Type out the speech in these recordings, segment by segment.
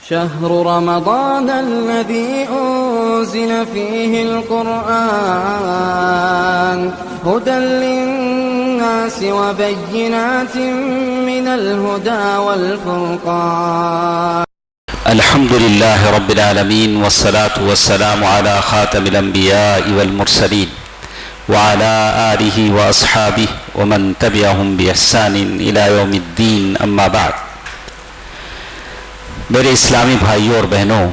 شهر رمضان الذي أنزل فيه القرآن هدى للناس وبينات من الهدى والفرقان. الحمد لله رب العالمين والصلاة والسلام على خاتم الأنبياء والمرسلين وعلى آله وأصحابه ومن تبعهم بإحسان إلى يوم الدين. أما بعد. میرے اسلامی بھائیوں اور بہنوں،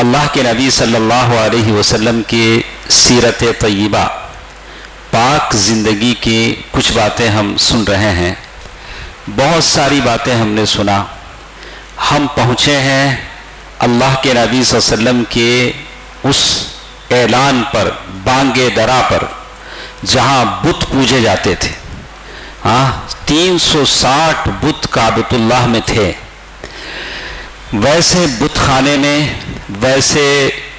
اللہ کے نبی صلی اللہ علیہ وسلم کے سیرت طیبہ پاک زندگی کی کچھ باتیں ہم سن رہے ہیں. بہت ساری باتیں ہم نے سنا. ہم پہنچے ہیں اللہ کے نبی صلی اللہ علیہ وسلم کے اس اعلان پر، بانگ درا پر، جہاں بت پوجے جاتے تھے. 360 بت کعبۃ اللہ میں تھے. ویسے بت خانے میں، ویسے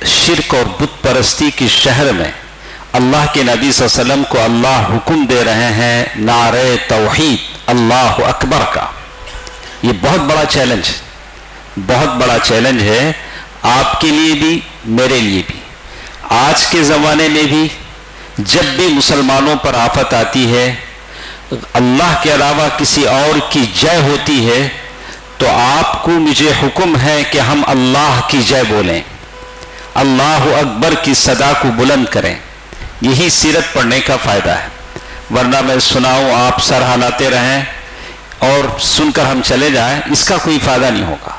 شرک اور بت پرستی کی شہر میں اللہ کے نبی صلی اللہ علیہ وسلم کو اللہ حکم دے رہے ہیں نعرہ توحید اللہ اکبر کا. یہ بہت بڑا چیلنج، بہت بڑا چیلنج ہے آپ کے لیے بھی، میرے لیے بھی. آج کے زمانے میں بھی جب بھی مسلمانوں پر آفت آتی ہے، اللہ کے علاوہ کسی اور کی جے ہوتی ہے، تو آپ کو مجھے حکم ہے کہ ہم اللہ کی جے بولیں، اللہ اکبر کی صدا کو بلند کریں. یہی سیرت پڑھنے کا فائدہ ہے. ورنہ میں سناؤں، آپ سر ہلاتے رہیں اور سن کر ہم چلے جائیں، اس کا کوئی فائدہ نہیں ہوگا.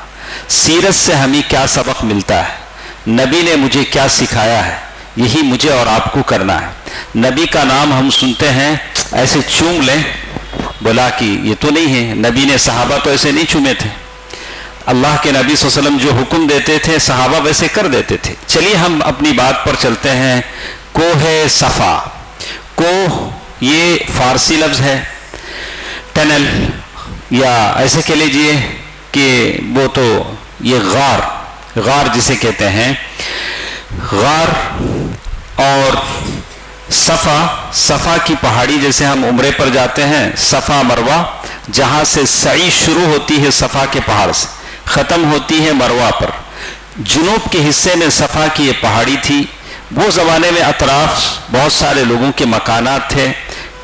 سیرت سے ہمیں کیا سبق ملتا ہے، نبی نے مجھے کیا سکھایا ہے، یہی مجھے اور آپ کو کرنا ہے. نبی کا نام ہم سنتے ہیں ایسے چوم لیں، بولا کہ یہ تو نہیں ہے. نبی نے صحابہ تو ایسے نہیں چومے تھے. اللہ کے نبی صلی اللہ علیہ وسلم جو حکم دیتے تھے صحابہ ویسے کر دیتے تھے. چلیے ہم اپنی بات پر چلتے ہیں. کوہ صفا، کوہ یہ فارسی لفظ ہے. ٹنل یا ایسے کہہ لیجئے کہ وہ تو یہ غار جسے کہتے ہیں، غار. اور صفا کی پہاڑی، جیسے ہم عمرے پر جاتے ہیں صفا مروہ، جہاں سے سعی شروع ہوتی ہے صفا کے پہاڑ سے، ختم ہوتی ہے مروہ پر. جنوب کے حصے میں صفا کی یہ پہاڑی تھی. وہ زمانے میں اطراف بہت سارے لوگوں کے مکانات تھے.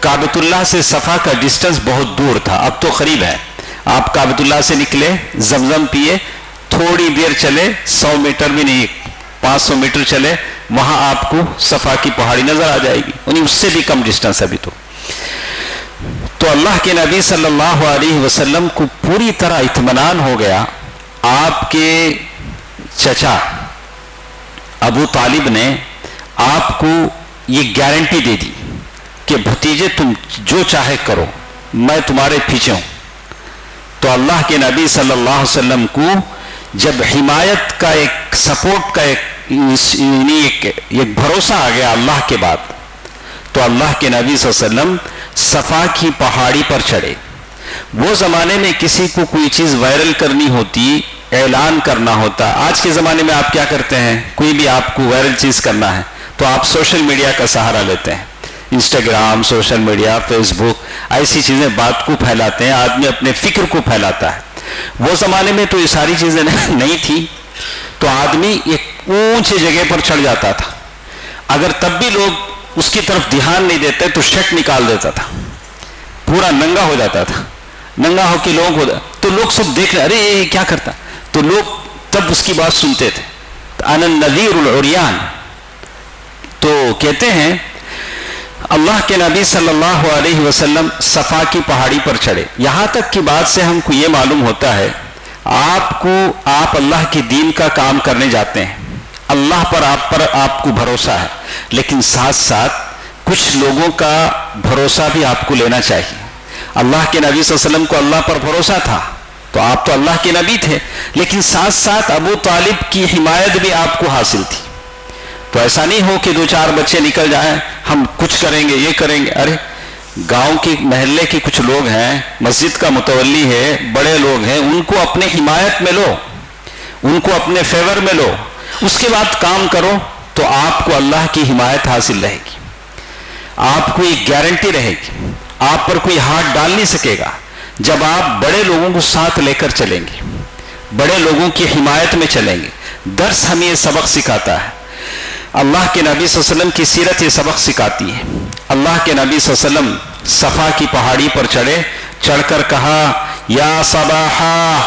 کعبۃ اللہ سے صفا کا ڈسٹنس بہت دور تھا، اب تو قریب ہے. آپ کعبۃ اللہ سے نکلے، زمزم پیے، تھوڑی دیر چلے، 100 میٹر بھی نہیں، 500 میٹر چلے، وہاں آپ کو صفا کی پہاڑی نظر آ جائے گی. اس سے بھی کم ڈسٹنس ابھی تو اللہ کے نبی صلی اللہ علیہ وسلم کو پوری طرح اطمینان ہو گیا. آپ کے چچا ابو طالب نے آپ کو یہ گارنٹی دے دی کہ بھتیجے تم جو چاہے کرو، میں تمہارے پیچھے ہوں. تو اللہ کے نبی صلی اللہ علیہ وسلم کو جب حمایت کا ایک سپورٹ کا ایک بھروسہ آ گیا اللہ کے بعد، تو اللہ کے نبی صلی اللہ علیہ وسلم صفا کی پہاڑی پر چڑھے. وہ زمانے میں کسی کو کوئی چیز وائرل کرنی ہوتی، اعلان کرنا ہوتا. آج کے زمانے میں آپ کیا کرتے ہیں، کوئی بھی آپ کو وائرل چیز کرنا ہے تو آپ سوشل میڈیا کا سہارا لیتے ہیں. انسٹاگرام، سوشل میڈیا، فیس بک، ایسی چیزیں بات کو پھیلاتے ہیں. آدمی اپنے فکر کو پھیلاتا ہے. وہ زمانے میں تو یہ ساری چیزیں نہیں تھی، تو آدمی ایک اونچے جگہ پر چڑھ جاتا تھا. اگر تب بھی لوگ اس کی طرف دھیان نہیں دیتے تو شرٹ نکال دیتا تھا، پورا ننگا ہو جاتا تھا. ننگا ہو کے تو لوگ سب دیکھ رہے، ارے یہ کیا کرتا. تو لوگ تب اس کی بات سنتے تھے. انا النذیر العریان. تو کہتے ہیں اللہ کے نبی صلی اللہ علیہ وسلم صفا کی پہاڑی پر چڑھے. یہاں تک کی بات سے ہم کو یہ معلوم ہوتا ہے آپ اللہ کے دین کا کام کرنے جاتے ہیں، اللہ پر آپ کو بھروسہ ہے، لیکن ساتھ ساتھ کچھ لوگوں کا بھروسہ بھی آپ کو لینا چاہیے. اللہ کے نبی صلی اللہ علیہ وسلم کو اللہ پر بھروسہ تھا، تو آپ تو اللہ کے نبی تھے، لیکن ساتھ ساتھ ابو طالب کی حمایت بھی آپ کو حاصل تھی. تو ایسا نہیں ہو کہ 2-4 بچے نکل جائیں، ہم کچھ کریں گے، یہ کریں گے. ارے گاؤں کے محلے کے کچھ لوگ ہیں، مسجد کا متولی ہے، بڑے لوگ ہیں، ان کو اپنے حمایت میں لو، ان کو اپنے فیور میں لو، اس کے بعد کام کرو، تو آپ کو اللہ کی حمایت حاصل رہے گی. آپ کو ایک گارنٹی رہے گی، آپ پر کوئی ہاتھ ڈال نہیں سکے گا جب آپ بڑے لوگوں کو ساتھ لے کر چلیں گے. بڑے لوگوں کی حمایت میں چلیں گے. درس ہمیں یہ سبق سکھاتا ہے. اللہ کے نبی صلی اللہ علیہ وسلم کی سیرت یہ سبق سکھاتی ہے. اللہ کے نبی صلی اللہ علیہ وسلم صفا کی پہاڑی پر چڑھے, چڑھ کر کہا یا صباحا,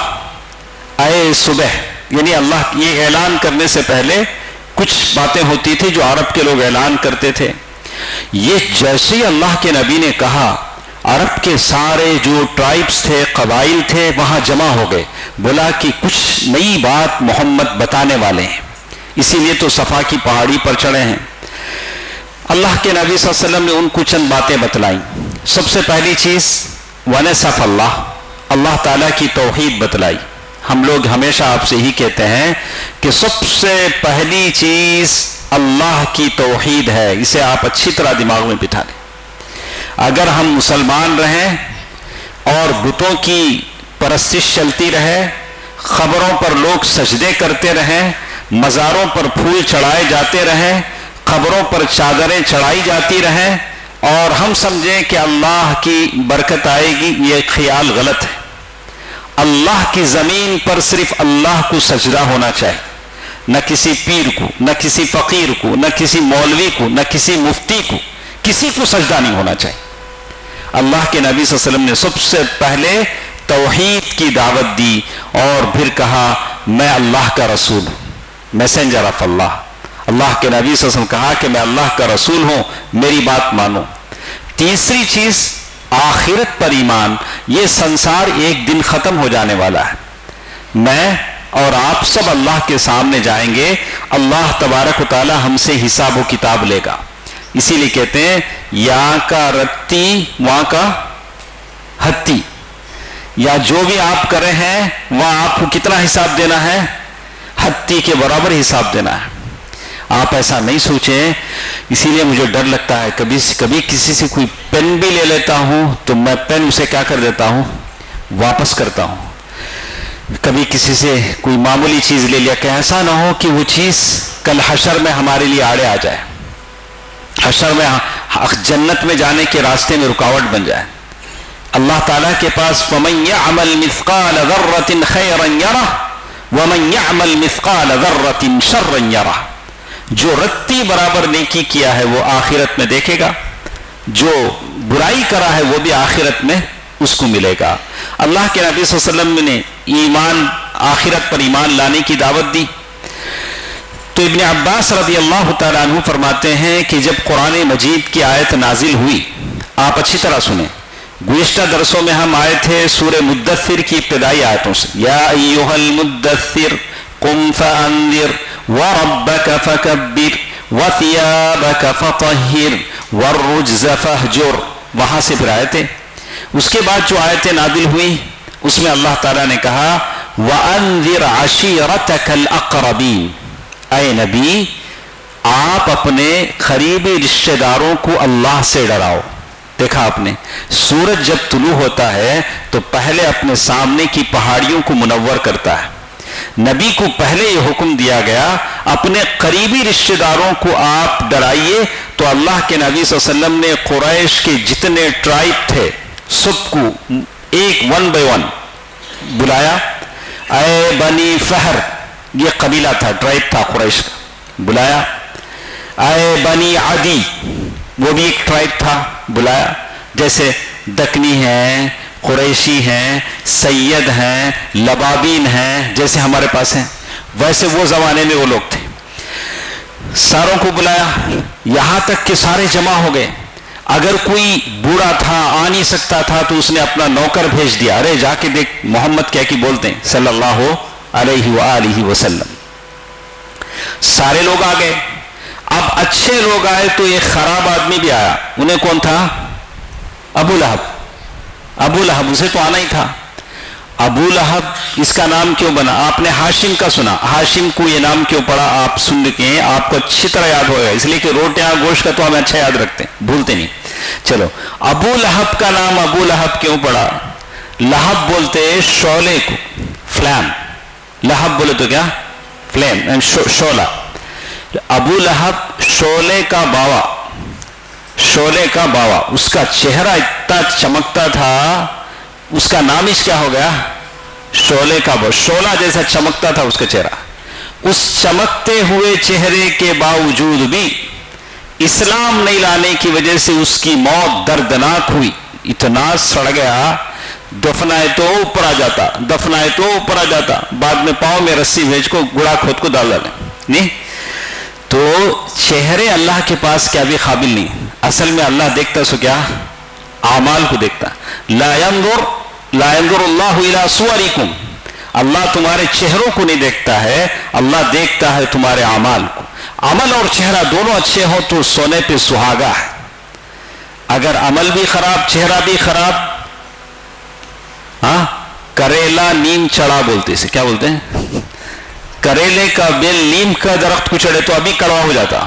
اے صبح. یعنی اللہ یہ اعلان کرنے سے پہلے کچھ باتیں ہوتی تھی جو عرب کے لوگ اعلان کرتے تھے. یہ جیسے ہی اللہ کے نبی نے کہا, عرب کے سارے جو ٹرائبز تھے, قبائل تھے, وہاں جمع ہو گئے. بولا کہ کچھ نئی بات محمد بتانے والے ہیں, اسی لیے تو صفا کی پہاڑی پر چڑھے ہیں. اللہ کے نبی صلی اللہ علیہ وسلم نے ان کو چند باتیں بتلائیں. سب سے پہلی چیز ونصف اللہ, اللہ تعالیٰ کی توحید بتلائی. ہم لوگ ہمیشہ آپ سے ہی کہتے ہیں کہ سب سے پہلی چیز اللہ کی توحید ہے. اسے آپ اچھی طرح دماغ میں بٹھا لیں. اگر ہم مسلمان رہیں اور بتوں کی پرستش چلتی رہے, قبروں پر لوگ سجدے کرتے رہیں, مزاروں پر پھول چڑھائے جاتے رہیں, قبروں پر چادریں چڑھائی جاتی رہیں, اور ہم سمجھیں کہ اللہ کی برکت آئے گی, یہ خیال غلط ہے. اللہ کی زمین پر صرف اللہ کو سجدہ ہونا چاہیے, نہ کسی پیر کو, نہ کسی فقیر کو, نہ کسی مولوی کو, نہ کسی مفتی کو, کسی کو سجدہ نہیں ہونا چاہیے. اللہ کے نبی صلی اللہ علیہ وسلم نے سب سے پہلے توحید کی دعوت دی, اور پھر کہا میں اللہ کا رسول ہوں, میسنجر آف اللہ. اللہ کے نبی صلی اللہ علیہ وسلم کہا کہ میں اللہ کا رسول ہوں, میری بات مانو. تیسری چیز آخرت پر ایمان. یہ سنسار ایک دن ختم ہو جانے والا ہے. میں اور آپ سب اللہ کے سامنے جائیں گے. اللہ تبارک و تعالی ہم سے حساب و کتاب لے گا. اسی لیے کہتے ہیں یہاں کا رتی وہاں کا ہتی, یا جو بھی آپ کر رہے ہیں وہاں آپ کو کتنا حساب دینا ہے, ہتی کے برابر حساب دینا ہے. آپ ایسا نہیں سوچیں. اسی لیے مجھے ڈر لگتا ہے, کبھی کسی سے کوئی پین بھی لے لیتا ہوں تو میں پین اسے کیا کر دیتا ہوں, واپس کرتا ہوں. کبھی کسی سے کوئی معمولی چیز لے لیا, کہ ایسا نہ ہو کہ وہ چیز کل حشر میں ہمارے لیے آڑے آ جائے, حشر میں جنت میں جانے کے راستے میں رکاوٹ بن جائے. اللہ تعالیٰ کے پاس وَمَن يَعْمَلْ مِثْقَالَ ذَرَّةٍ خَيْرًا يَرَهُ وَمَن يَعْمَلْ مِثْقَالَ ذَرَّةٍ شَرًّا يَرَهُ. جو رتی برابر نیکی کیا ہے وہ آخرت میں دیکھے گا, جو برائی کرا ہے وہ بھی آخرت میں اس کو ملے گا. اللہ کے نبی صلی اللہ علیہ وسلم نے ایمان, آخرت پر ایمان لانے کی دعوت دی. تو ابن عباس رضی اللہ تعالیٰ عنہ فرماتے ہیں کہ جب قرآن مجید کی آیت نازل ہوئی, آپ اچھی طرح سنیں, گزشتہ درسوں میں ہم آئے تھے سورہ مدثر کی ابتدائی آیتوں سے. یا ایھا المدثر قم فانذر وربک فکبر وثیابک فطہر والرجز فہجر, وہاں سے پھر آیتیں. اس کے بعد جو آیتیں نازل ہوئی اس میں اللہ تعالیٰ نے کہا وانذر عشیرتک الاقربین. اے نبی آپ اپنے قریبی رشتہ داروں کو اللہ سے ڈراؤ. دیکھا آپ نے, سورج جب طلوع ہوتا ہے تو پہلے اپنے سامنے کی پہاڑیوں کو منور کرتا ہے. نبی کو پہلے یہ حکم دیا گیا اپنے قریبی رشتہ داروں کو آپ ڈرائیے. تو اللہ کے نبی صلی اللہ علیہ وسلم نے قریش کے جتنے ٹرائب تھے سب کو ایک ون بائی ون بلایا. اے بنی فہر, یہ قبیلہ تھا, ٹرائب تھا قریش کا, بلایا. اے بنی عدی, وہ بھی ایک ٹرائب تھا, بلایا. جیسے دکنی ہیں, قریشی ہیں, سید ہیں, لبابین ہیں, جیسے ہمارے پاس ہیں, ویسے وہ زمانے میں وہ لوگ تھے. ساروں کو بلایا, یہاں تک کہ سارے جمع ہو گئے. اگر کوئی بوڑھا تھا, آ نہیں سکتا تھا, تو اس نے اپنا نوکر بھیج دیا, ارے جا کے دیکھ محمد کیا کی بولتے ہیں صلی اللہ علیہ وآلہ وسلم. سارے لوگ آ گئے. اب اچھے لوگ آئے تو ایک خراب آدمی بھی آیا. انہیں کون تھا؟ ابو لہب. ابو لہب, اسے تو آنا ہی تھا. ابو لہب اس کا نام کیوں بنا؟ آپ نے ہاشم کا سنا, ہاشم کو یہ نام کیوں پڑا آپ سن کے ہیں, آپ کو اچھی طرح یاد ہوگا, اس لیے کہ روٹیاں گوشت کا تو ہمیں اچھا یاد رکھتے ہیں, بھولتے نہیں. چلو, ابو لہب کا نام ابو لہب کیوں پڑا؟ لہب بولتے شعلے کو, فلیم. لہب بولے تو کیا؟ فلیم, شعلہ. ابو لہب شعلے کا باوا, شعلے کا باوا. اس کا چہرہ اتنا چمکتا تھا, اس کا نام ہی کیا ہو گیا؟ شعلے کا شعلہ جیسا چمکتا تھا اس کا چہرہ. اس چمکتے ہوئے چہرے کے باوجود بھی اسلام نہیں لانے کی وجہ سے اس کی موت دردناک ہوئی. اتنا سڑ گیا, دفنائے تو اوپر آ جاتا, دفنائے تو اوپر آ جاتا, بعد میں پاؤں میں رسی بھیج کو گڑا خود کو ڈال ڈالے. نہیں تو چہرے اللہ کے پاس کیا بھی قابل نہیں. اصل میں اللہ دیکھتا سو کیا, اعمال کو دیکھتا. لا ينظر اللہ الی صورکم, اللہ تمہارے چہروں کو نہیں دیکھتا ہے, اللہ دیکھتا ہے تمہارے اعمال کو. عمل اور چہرہ دونوں اچھے ہوں تو سونے پہ سہاگا ہے. اگر عمل بھی خراب, چہرہ بھی خراب, ہاں کریلا نیم چڑھا بولتے اسے, کیا بولتے ہیں, کریلے کا بیل نیم کا درخت کو چڑھے تو ابھی کڑوا ہو جاتا.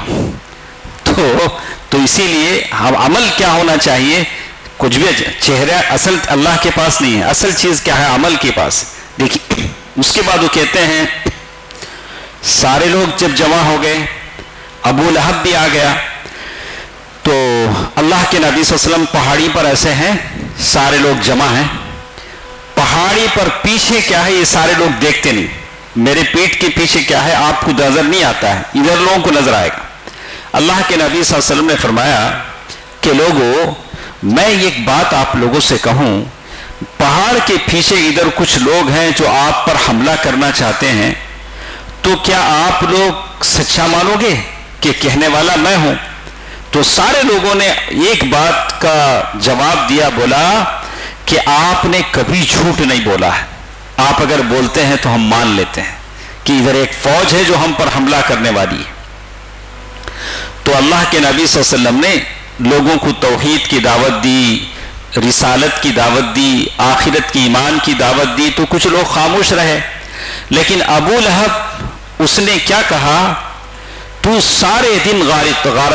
تو اسی لیے ہم عمل کیا ہونا چاہیے, کچھ بھی چہرہ اصل اللہ کے پاس نہیں ہے, اصل چیز کیا ہے, عمل کے پاس. دیکھیے اس کے بعد وہ کہتے ہیں سارے لوگ جب جمع ہو گئے, ابو لہب بھی آ گیا, تو اللہ کے نبی صلی اللہ علیہ وسلم پہاڑی پر ایسے ہیں, سارے لوگ جمع ہیں. پہاڑی پر پیچھے کیا ہے یہ سارے لوگ دیکھتے نہیں, میرے پیٹ کے پیچھے کیا ہے آپ کو نظر نہیں آتا ہے, ادھر لوگوں کو نظر آئے گا. اللہ کے نبی صلی اللہ علیہ وسلم نے فرمایا کہ لوگوں میں ایک بات آپ لوگوں سے کہوں, پہاڑ کے پیچھے ادھر کچھ لوگ ہیں جو آپ پر حملہ کرنا چاہتے ہیں, تو کیا آپ لوگ سچا مانو گے کہ کہنے والا میں ہوں؟ تو سارے لوگوں نے ایک بات کا جواب دیا, بولا کہ آپ نے کبھی جھوٹ نہیں بولا ہے, آپ اگر بولتے ہیں تو ہم مان لیتے ہیں کہ ادھر ایک فوج ہے جو ہم پر حملہ کرنے والی ہے. تو اللہ کے نبی صلی اللہ علیہ وسلم نے لوگوں کو توحید کی دعوت دی, رسالت کی دعوت دی, آخرت کی ایمان کی دعوت دی, تو کچھ لوگ خاموش رہے. لیکن ابو لہب اس نے کیا کہا, تو سارے دن غارت ہو,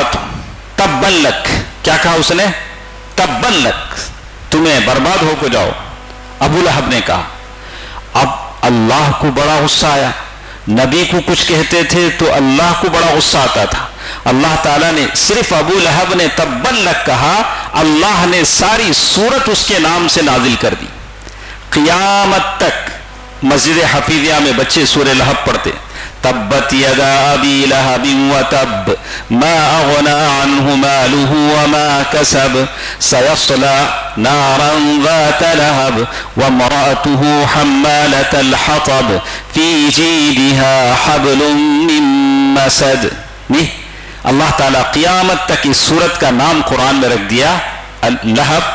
تبا لک, کیا کہا اس نے, تبا لک, تمہیں برباد ہو کو جاؤ. ابو لہب نے کہا. اب اللہ کو بڑا غصہ آیا, نبی کو کچھ کہتے تھے تو اللہ کو بڑا غصہ آتا تھا. اللہ تعالیٰ نے صرف ابو لہب نے تبا لک کہا, اللہ نے ساری سورت اس کے نام سے نازل کر دی. قیامت تک مسجد حفیظیہ میں بچے سورہ لہب پڑھتے, تبت یدا ابی لہب وتب ما اغنى عنه ماله وما كسب سيصلى نارا ذات لهب وامرأته حمالة الحطب في جيدها حبل من مسد. اللہ تعالیٰ قیامت تک اس سورت کا نام قرآن میں رکھ دیا لہب.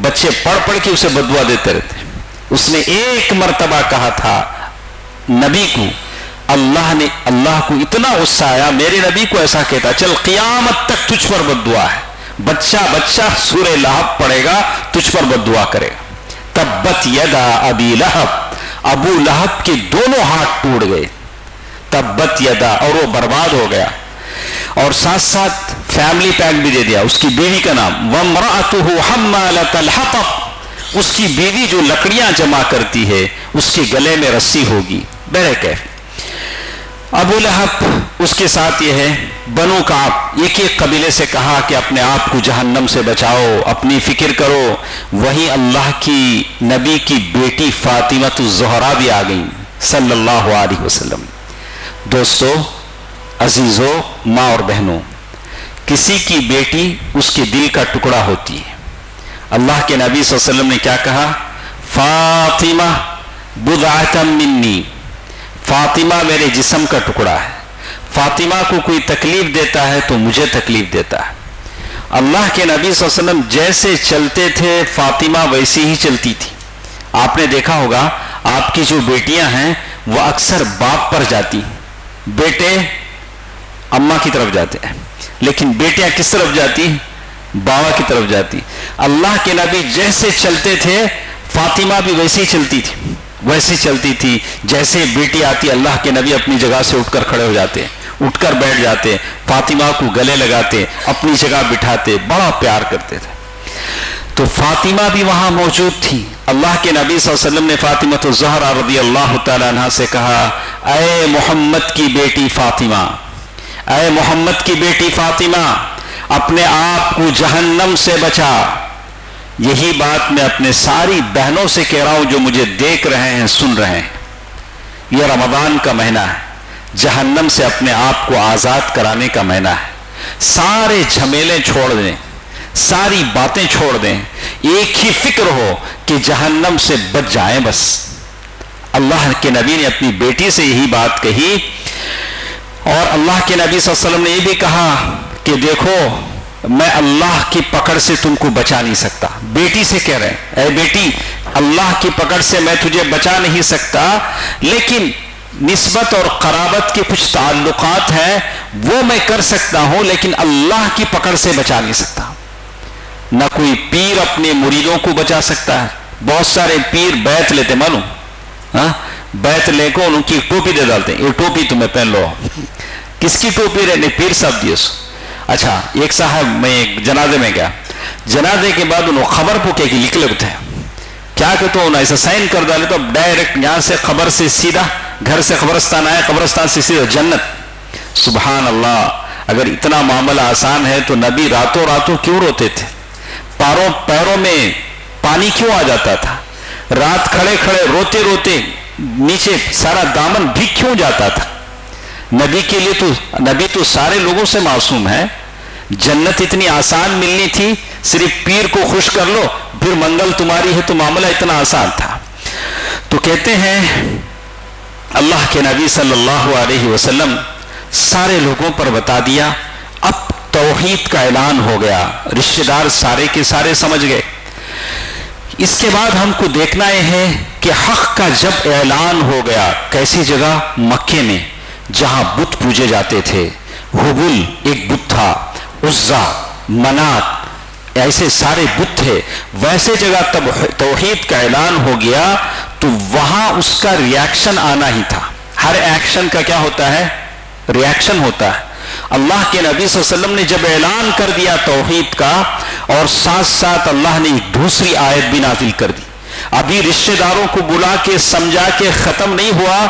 بچے پڑھ پڑھ کے اسے بددعا دیتے رہتے. اس نے ایک مرتبہ کہا تھا نبی کو, اللہ کو اتنا غصہ آیا, میرے نبی کو ایسا کہتا, چل قیامت تک تجھ پر بددعا ہے, بچہ سورہ لہب پڑھے گا تجھ پر بددعا کرے گا. تبت یدا ابی لہب, ابو لہب کے دونوں ہاتھ ٹوٹ گئے, تبت یدا, اور وہ برباد ہو گیا. اور ساتھ ساتھ فیملی پیک بھی دے دیا, اس کی بیوی کا نام وامرأتہ حمالۃ الحطب, اس کی بیوی جو لکڑیاں جمع کرتی ہے اس کے گلے میں رسی ہوگی. بہرکیف ابو لہب اس کے ساتھ یہ ہے, بنو کعب ایک ایک قبیلے سے کہا کہ اپنے آپ کو جہنم سے بچاؤ, اپنی فکر کرو. وہی اللہ کی نبی کی بیٹی فاطمہ الزہرا بھی آ گئی صلی اللہ علیہ وسلم. دوستو, عزیزو, ماں اور بہنوں, کسی کی بیٹی اس کے دل کا ٹکڑا ہوتی ہے. اللہ کے نبی صلی اللہ علیہ وسلم نے کیا کہا, فاطمہ بضعۃ منی, فاطمہ میرے جسم کا ٹکڑا ہے. فاطمہ کو کوئی تکلیف دیتا ہے تو مجھے تکلیف دیتا ہے. اللہ کے نبی صلی اللہ علیہ وسلم جیسے چلتے تھے فاطمہ ویسی ہی چلتی تھی. آپ نے دیکھا ہوگا آپ کی جو بیٹیاں ہیں وہ اکثر باپ پر جاتی, بیٹے اماں کی طرف جاتے ہیں, لیکن بیٹیاں کس طرف جاتی, بابا کی طرف جاتی. اللہ کے نبی جیسے چلتے تھے فاطمہ بھی ویسے ہی چلتی تھی, ویسے چلتی تھی. جیسے بیٹی آتی اللہ کے نبی اپنی جگہ سے اٹھ کر کھڑے ہو جاتے, اٹھ کر بیٹھ جاتے, فاطمہ کو گلے لگاتے, اپنی جگہ بٹھاتے, بڑا پیار کرتے تھے. تو فاطمہ بھی وہاں موجود تھی. اللہ کے نبی صلی اللہ علیہ وسلم نے فاطمہ الزہرا رضی اللہ تعالیٰ عنہ سے کہا, اے محمد کی بیٹی فاطمہ, اے محمد کی بیٹی فاطمہ, اپنے آپ کو جہنم سے بچا, یہی بات میں اپنے ساری بہنوں سے کہہ رہا ہوں جو مجھے دیکھ رہے ہیں، سن رہے ہیں، یہ رمضان کا مہینہ ہے، جہنم سے اپنے آپ کو آزاد کرانے کا مہینہ ہے۔ سارے جھمیلے چھوڑ دیں، ساری باتیں چھوڑ دیں، ایک ہی فکر ہو کہ جہنم سے بچ جائیں بس۔ اللہ کے نبی نے اپنی بیٹی سے یہی بات کہی، اور اللہ کے نبی صلی اللہ علیہ وسلم نے یہ بھی کہا کہ دیکھو میں اللہ کی پکڑ سے تم کو بچا نہیں سکتا۔ بیٹی سے کہہ رہے ہیں، اے بیٹی اللہ کی پکڑ سے میں تجھے بچا نہیں سکتا، لیکن نسبت اور قرابت کے کچھ تعلقات ہیں وہ میں کر سکتا ہوں، لیکن اللہ کی پکڑ سے بچا نہیں سکتا۔ نہ کوئی پیر اپنے مریدوں کو بچا سکتا ہے۔ بہت سارے پیر بیعت لیتے، معلوم بیعت لے کو ان کی ٹوپی دے ڈالتے ہیں، یہ ٹوپی تمہیں پہن لو۔ کس کی ٹوپی رہنے؟ پیر صاحب دیے۔ اچھا ایک صاحب، میں ایک جنازے میں گیا، جنازے کے بعد انہوں خبر پوکے کی لکھ لگتے ہیں، کیا کہ تو انہوں ایسا سائن کر ڈالے تو ڈائریکٹ یہاں سے خبر سے سیدھا گھر سے قبرستان آئے، قبرستان سے سیدھا جنت۔ سبحان اللہ، اگر اتنا معاملہ آسان ہے تو نبی راتوں راتوں کیوں روتے تھے؟ پیروں میں پانی کیوں آ جاتا تھا؟ رات کھڑے کھڑے روتے روتے نیچے سارا دامن بھیگ کیوں جاتا تھا؟ نبی کے لیے تو، نبی تو سارے لوگوں سے معصوم ہے۔ جنت اتنی آسان ملنی تھی، صرف پیر کو خوش کر لو پھر منگل تمہاری ہے، تو معاملہ اتنا آسان تھا۔ تو کہتے ہیں اللہ کے نبی صلی اللہ علیہ وسلم سارے لوگوں پر بتا دیا، اب توحید کا اعلان ہو گیا، رشتہ دار سارے کے سارے سمجھ گئے۔ اس کے بعد ہم کو دیکھنا یہ ہے کہ حق کا جب اعلان ہو گیا، کیسی جگہ؟ مکے میں، جہاں بت پوجے جاتے تھے۔ حبل ایک بت تھا، عزا، منات، ایسے سارے بت تھے۔ ویسے جگہ تب توحید کا اعلان ہو گیا تو وہاں اس کا ریاکشن آنا ہی تھا۔ ہر ایکشن کا کیا ہوتا ہے؟ ریاکشن ہوتا ہے۔ اللہ کے نبی صلی اللہ علیہ وسلم نے جب اعلان کر دیا توحید کا، اور ساتھ ساتھ اللہ نے ایک دوسری آیت بھی نازل کر دی۔ ابھی رشتہ داروں کو بلا کے سمجھا کے ختم نہیں ہوا،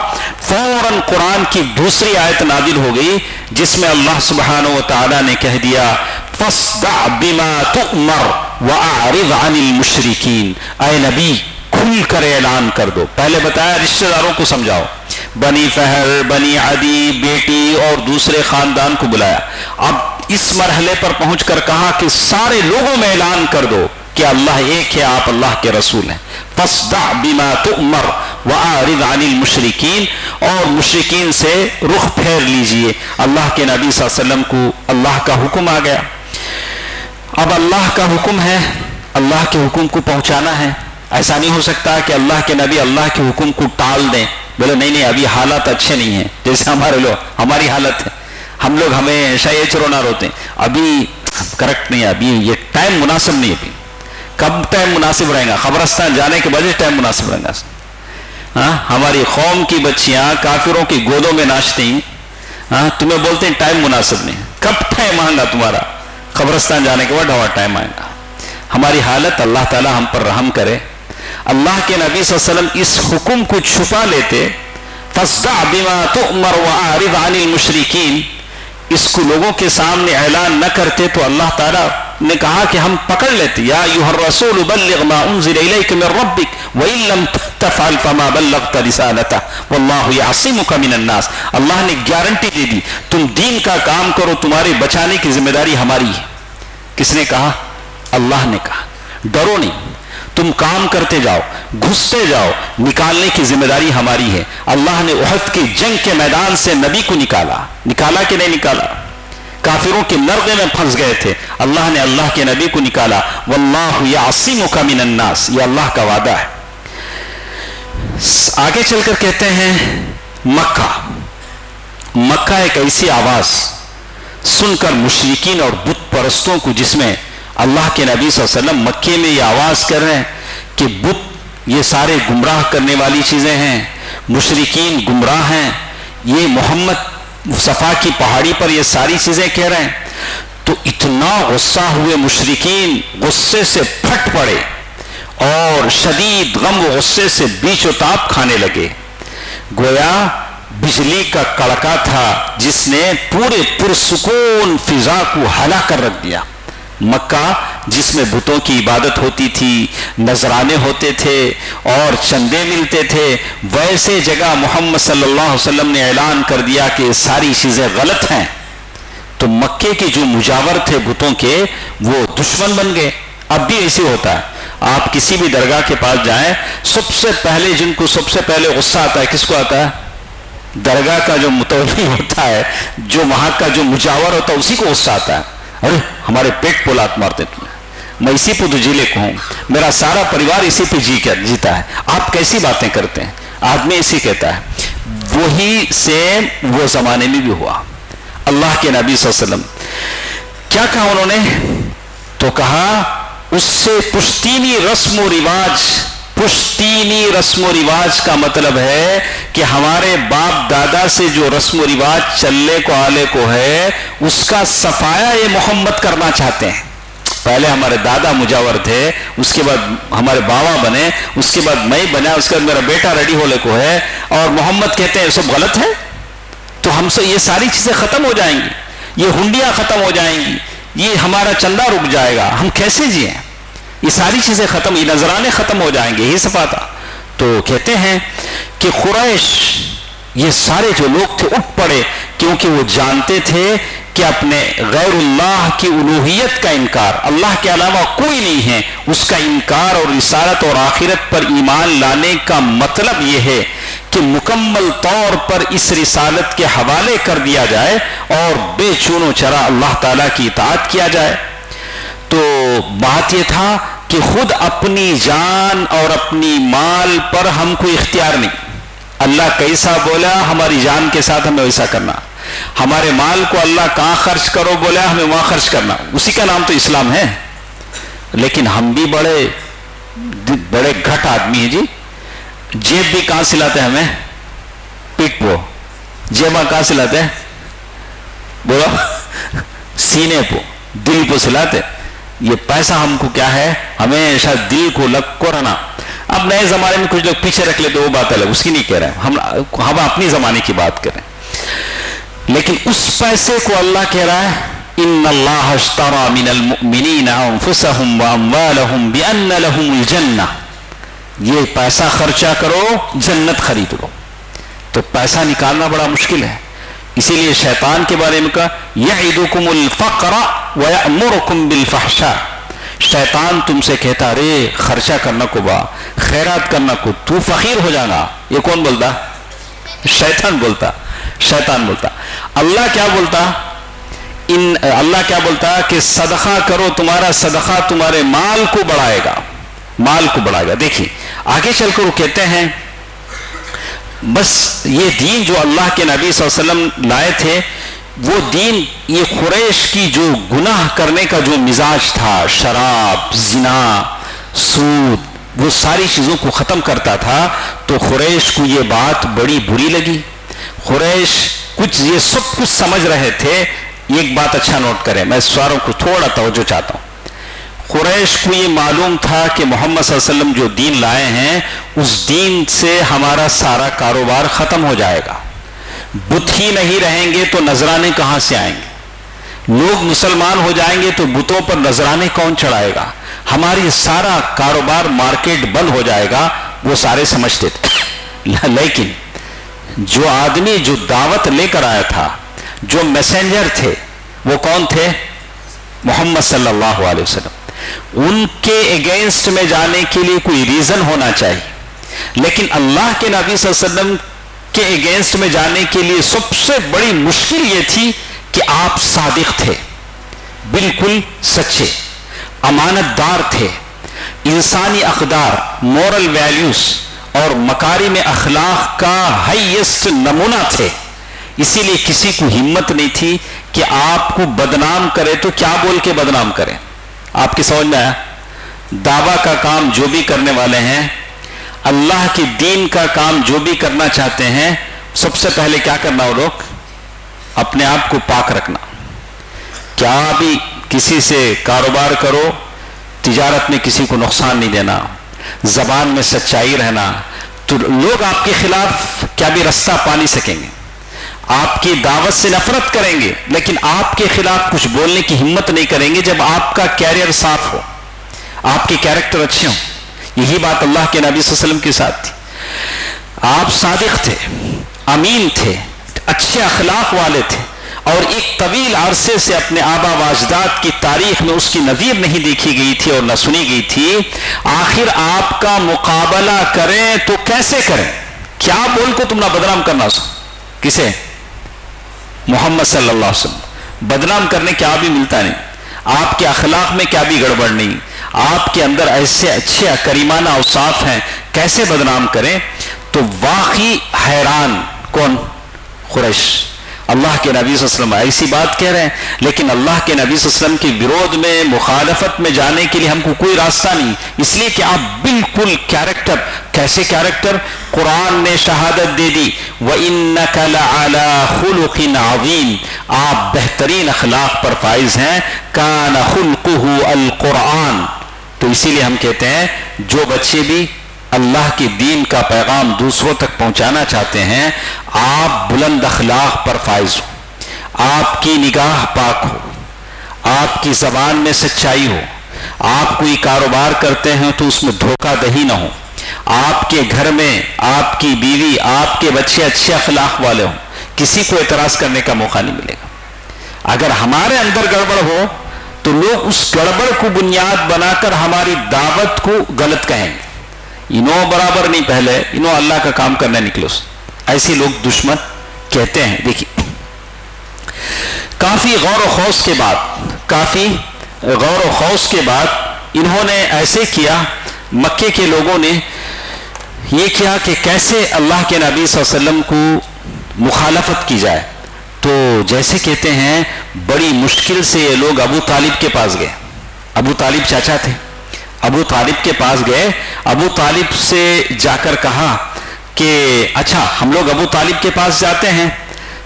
فوراً قرآن کی دوسری آیت نازل ہو گئی جس میں اللہ سبحانہ و تعالی نے کہہ دیا فَاصْدَعْ بِمَا تُؤْمَرْ وَأَعْرِضْ عَنِ الْمُشْرِكِينَ۔ اے نبی کھل کر اعلان کر دو۔ پہلے بتایا رشتہ داروں کو سمجھاؤ، بنی فہر، بنی عدی، بیٹی اور دوسرے خاندان کو بلایا۔ اب اس مرحلے پر پہنچ کر کہا کہ سارے لوگوں میں اعلان کر دو کہ اللہ ایک ہے، آپ اللہ کے رسول ہیں۔ فَاصْدَعْ بِمَا تُؤْمَرْ وَأَعْرِضْ عَنِ الْمُشْرِكِينَ، اور مشرکین سے رخ پھیر لیجئے۔ اللہ کے نبی صلی اللہ علیہ وسلم کو اللہ کا حکم آ گیا۔ اب اللہ کا حکم ہے، اللہ کے حکم کو پہنچانا ہے۔ ایسا نہیں ہو سکتا کہ اللہ کے نبی اللہ کے حکم کو ٹال دیں، بولے نہیں نہیں ابھی حالات اچھے نہیں ہیں، جیسے ہماری حالت ہے، ہم لوگ ہمیشہ یہ چرونا روتے ہیں، ابھی کریکٹ نہیں ہے، ابھی یہ ٹائم مناسب نہیں ہے۔ ابھی کب ٹائم مناسب رہے گا؟ قبرستان جانے کے بعد ٹائم مناسب رہے گا۔ ہماری قوم کی بچیاں کافروں کی گودوں میں ناچتی ہیں، تمہیں بولتے ہیں ٹائم مناسب نہیں۔ کب ٹائم آئے گا تمہارا؟ قبرستان جانے کے بعد ہوا ٹائم آئے گا۔ ہماری حالت، اللہ تعالی ہم پر رحم کرے۔ اللہ کے نبی صلی اللہ علیہ وسلم اس حکم کو چھپا لیتے، فَاصْدَعْ بِمَا تُؤْمَرْ وَأَعْرِضْ عَنِ الْمُشْرِكِينَ، اس کو لوگوں کے سامنے اعلان نہ کرتے تو اللہ تعالیٰ نے کہا کہ ہم پکڑ لیتے، یا ایھا الرسول بلغ ما انزل الیک من ربک وان لم تفعل فما بلغت رسالتہ واللہ یعصمک من الناس۔ اللہ نے گارنٹی دے دی، تم دین کا کام کرو، تمہارے بچانے کی ذمہ داری ہماری ہے۔ کس نے کہا؟ اللہ نے کہا۔ ڈرو نہیں، تم کام کرتے جاؤ، گھستے جاؤ، نکالنے کی ذمہ داری ہماری ہے۔ اللہ نے احد کی جنگ کے میدان سے نبی کو نکالا کہ نہیں نکالا؟ کافروں کے نرغے میں پھنس گئے تھے، اللہ نے اللہ کے نبی کو نکالا۔ واللہ یعصمک من الناس، یہ اللہ کا وعدہ ہے۔ آگے چل کر کہتے ہیں مکہ ایک ایسی آواز سن کر مشرکین اور بت پرستوں کو، جس میں اللہ کے نبی صلی اللہ علیہ وسلم مکے میں یہ آواز کر رہے ہیں کہ بت یہ سارے گمراہ کرنے والی چیزیں ہیں، مشرکین گمراہ ہیں، یہ محمد صفا کی پہاڑی پر یہ ساری چیزیں کہہ رہے ہیں، تو اتنا غصہ ہوئے مشرکین، غصے سے پھٹ پڑے اور شدید غم و غصے سے بیچ و تاب کھانے لگے۔ گویا بجلی کا کڑکا تھا جس نے پورے پرسکون فضا کو ہلا کر رکھ دیا۔ مکہ جس میں بتوں کی عبادت ہوتی تھی، نذرانے ہوتے تھے اور چندے ملتے تھے، ویسے جگہ محمد صلی اللہ علیہ وسلم نے اعلان کر دیا کہ ساری چیزیں غلط ہیں، تو مکے کے جو مجاور تھے بتوں کے وہ دشمن بن گئے۔ اب بھی ایسے ہوتا ہے، آپ کسی بھی درگاہ کے پاس جائیں، سب سے پہلے جن کو سب سے پہلے غصہ آتا ہے، کس کو آتا ہے؟ درگاہ کا جو متولی ہوتا ہے، جو وہاں کا جو مجاور ہوتا ہے، اسی کو غصہ آتا ہے۔ ارے ہمارے پیٹ پہ لات مارتے تمہیں، میں اسی پہ تو جیلے کو ہوں، میرا سارا پریوار اسی پہ جیتا ہے، آپ کیسی باتیں کرتے ہیں؟ آدمی اسی کہتا ہے۔ وہی سیم وہ زمانے میں بھی ہوا۔ اللہ کے نبی صلی اللہ علیہ وسلم کیا کہا انہوں نے؟ تو کہا اس سے پشتینی رسم و رواج، پشتینی رسم و رواج کا مطلب ہے کہ ہمارے باپ دادا سے جو رسم و رواج چلنے کو آلے کو ہے، اس کا صفایا یہ محمد کرنا چاہتے ہیں۔ پہلے ہمارے دادا مجاور تھے، اس کے بعد ہمارے باوا بنے، اس کے بعد میں بنا، اس کے بعد میرا بیٹا ریڈی ہونے کو ہے، اور محمد کہتے ہیں سب غلط ہے، تو ہم سے یہ ساری چیزیں ختم ہو جائیں گی، یہ ہنڈیاں ختم ہو جائیں گی، یہ ہمارا چندہ رک جائے گا، ہم کیسے جئیں؟ یہ ساری چیزیں ختم، یہ نذرانے ختم ہو جائیں گے، یہی صفا تھا۔ تو کہتے ہیں کہ قریش یہ سارے جو لوگ تھے اٹھ پڑے، کیونکہ وہ جانتے تھے کہ اپنے غیر اللہ کی الوہیت کا انکار، اللہ کے علاوہ کوئی نہیں ہے، اس کا انکار اور رسالت اور آخرت پر ایمان لانے کا مطلب یہ ہے کہ مکمل طور پر اس رسالت کے حوالے کر دیا جائے اور بے چون و چرا اللہ تعالیٰ کی اطاعت کیا جائے۔ تو بات یہ تھا کہ خود اپنی جان اور اپنی مال پر ہم کو اختیار نہیں، اللہ کیسا بولا ہماری جان کے ساتھ ہمیں ویسا کرنا، ہمارے مال کو اللہ کہاں خرچ کرو بولا ہمیں وہاں خرچ کرنا، اسی کا نام تو اسلام ہے۔ لیکن ہم بھی بڑے گھٹ آدمی ہیں جی، جیب بھی کہاں سے لاتے ہیں؟ ہمیں پیٹ پو، جیباں کہاں سے لاتے ہیں؟ بولو سینے پو، دل کو سلاتے۔ یہ پیسہ ہم کو کیا ہے؟ ہمیشہ دل کو لگ کو رہنا۔ اب نئے زمانے میں کچھ لوگ پیچھے رکھ لیتے، وہ بات الگ، اس کی نہیں کہہ رہے ہیں، ہم اپنی زمانے کی بات کریں۔ لیکن اس پیسے کو اللہ کہہ رہا ہے ان اللہ اشترى من المؤمنین انفسهم واموالهم بان لهم الجنہ، یہ پیسہ خرچہ کرو جنت خرید لو۔ تو پیسہ نکالنا بڑا مشکل ہے، اسی لیے شیطان کے بارے میں کہا یعدکم الفقر ویأمرکم بالفحشاء، شیطان تم سے کہتا رے خرچہ کرنا کو با، خیرات کرنا کو، تو فقیر ہو جانا۔ یہ کون بولتا؟ شیطان بولتا، شیطان بولتا۔ اللہ کیا بولتا؟ اللہ کیا بولتا کہ صدقہ کرو، تمہارا صدقہ تمہارے مال کو بڑھائے گا، مال کو بڑھائے گا۔ دیکھیے آگے چل کر وہ کہتے ہیں بس یہ دین جو اللہ کے نبی صلی اللہ علیہ وسلم لائے تھے، وہ دین یہ قریش کی جو گناہ کرنے کا جو مزاج تھا، شراب، زنا، سود، وہ ساری چیزوں کو ختم کرتا تھا۔ تو قریش کو یہ بات بڑی بری لگی۔ قریش کچھ یہ سب کچھ سمجھ رہے تھے۔ ایک بات اچھا نوٹ کریں، میں سواروں کو تھوڑا توجہ چاہتا ہوں۔ قریش کو یہ معلوم تھا کہ محمد صلی اللہ علیہ وسلم جو دین لائے ہیں، اس دین سے ہمارا سارا کاروبار ختم ہو جائے گا، بت ہی نہیں رہیں گے تو نذرانے کہاں سے آئیں گے، لوگ مسلمان ہو جائیں گے تو بتوں پر نذرانے کون چڑھائے گا، ہماری سارا کاروبار مارکیٹ بند ہو جائے گا، وہ سارے سمجھتے تھے۔ لیکن جو آدمی جو دعوت لے کر آیا تھا، جو میسنجر تھے، وہ کون تھے؟ محمد صلی اللہ علیہ وسلم۔ ان کے اگینسٹ میں جانے کے لیے کوئی ریزن ہونا چاہیے، لیکن اللہ کے نبی صلی اللہ علیہ وسلم کے اگینسٹ میں جانے کے لیے سب سے بڑی مشکل یہ تھی کہ آپ صادق تھے، بالکل سچے، امانت دار تھے، انسانی اقدار، مورل ویلیوز اور مکارم اخلاق کا ہائیسٹ نمونہ تھے۔ اسی لیے کسی کو ہمت نہیں تھی کہ آپ کو بدنام کرے تو کیا بول کے بدنام کرے۔ آپ کی سمجھ میں آیا؟ دعویٰ کا کام جو بھی کرنے والے ہیں، اللہ کے دین کا کام جو بھی کرنا چاہتے ہیں، سب سے پہلے کیا کرنا؟ وہ لوگ اپنے آپ کو پاک رکھنا۔ کیا بھی کسی سے کاروبار کرو، تجارت میں کسی کو نقصان نہیں دینا، زبان میں سچائی رہنا، تو لوگ آپ کے خلاف کیا بھی رستہ پا نہیں سکیں گے۔ آپ کی دعوت سے نفرت کریں گے لیکن آپ کے خلاف کچھ بولنے کی ہمت نہیں کریں گے جب آپ کا کیریئر صاف ہو، آپ کے کیریکٹر اچھے ہوں. یہی بات اللہ کے نبی صلی اللہ علیہ وسلم کے ساتھ تھی. آپ صادق تھے، امین تھے، اچھے اخلاق والے تھے، اور ایک طویل عرصے سے اپنے آبا و اجداد کی تاریخ میں اس کی نظیر نہیں دیکھی گئی تھی اور نہ سنی گئی تھی. آخر آپ کا مقابلہ کریں تو کیسے کریں؟ کیا بول کو تم نہ بدنام کرنا سو کسے؟ محمد صلی اللہ علیہ وسلم. بدنام کرنے کیا بھی ملتا نہیں، آپ کے اخلاق میں کیا بھی گڑبڑ نہیں، آپ کے اندر ایسے اچھے کریمانہ اوصاف ہیں، کیسے بدنام کریں؟ تو واقعی حیران کون؟ قریش. اللہ کے نبی صلی اللہ علیہ وسلم ایسی بات کہہ رہے ہیں، لیکن اللہ کے نبی صلی اللہ علیہ وسلم کے وروਧ میں، مخالفت میں جانے کے لیے ہم کو کوئی راستہ نہیں، اس لیے کہ آپ بالکل کیریکٹر. کیسے کیریکٹر؟ قرآن نے شہادت دے دی وَإِنَّكَ لَعَلَى خُلُقٍ عَظِيمٍ، آپ بہترین اخلاق پر فائز ہیں. كَانَ خُلْقُهُ الْقُرْآنِ. تو اسی لیے ہم کہتے ہیں جو بچے بھی اللہ کی دین کا پیغام دوسروں تک پہنچانا چاہتے ہیں، آپ بلند اخلاق پر فائز ہو، آپ کی نگاہ پاک ہو، آپ کی زبان میں سچائی ہو، آپ کوئی کاروبار کرتے ہیں تو اس میں دھوکہ دہی نہ ہو، آپ کے گھر میں آپ کی بیوی، آپ کے بچے اچھے اخلاق والے ہوں، کسی کو اعتراض کرنے کا موقع نہیں ملے گا. اگر ہمارے اندر گڑبڑ ہو تو لوگ اس گڑبڑ کو بنیاد بنا کر ہماری دعوت کو غلط کہیں گے. انہوں برابر نہیں، پہلے انہوں اللہ کا کام کرنے نکلو. ایسے لوگ دشمن کہتے ہیں. دیکھیے کافی غور و خوض کے بعد انہوں نے ایسے کیا، مکے کے لوگوں نے یہ کیا کہ کیسے اللہ کے نبی صلی اللہ علیہ وسلم کو مخالفت کی جائے. تو جیسے کہتے ہیں بڑی مشکل سے یہ لوگ ابو طالب کے پاس گئے. ابو طالب چاچا تھے. ابو طالب کے پاس گئے. ابو طالب سے جا کر کہا کہ اچھا ہم لوگ ابو طالب کے پاس جاتے ہیں،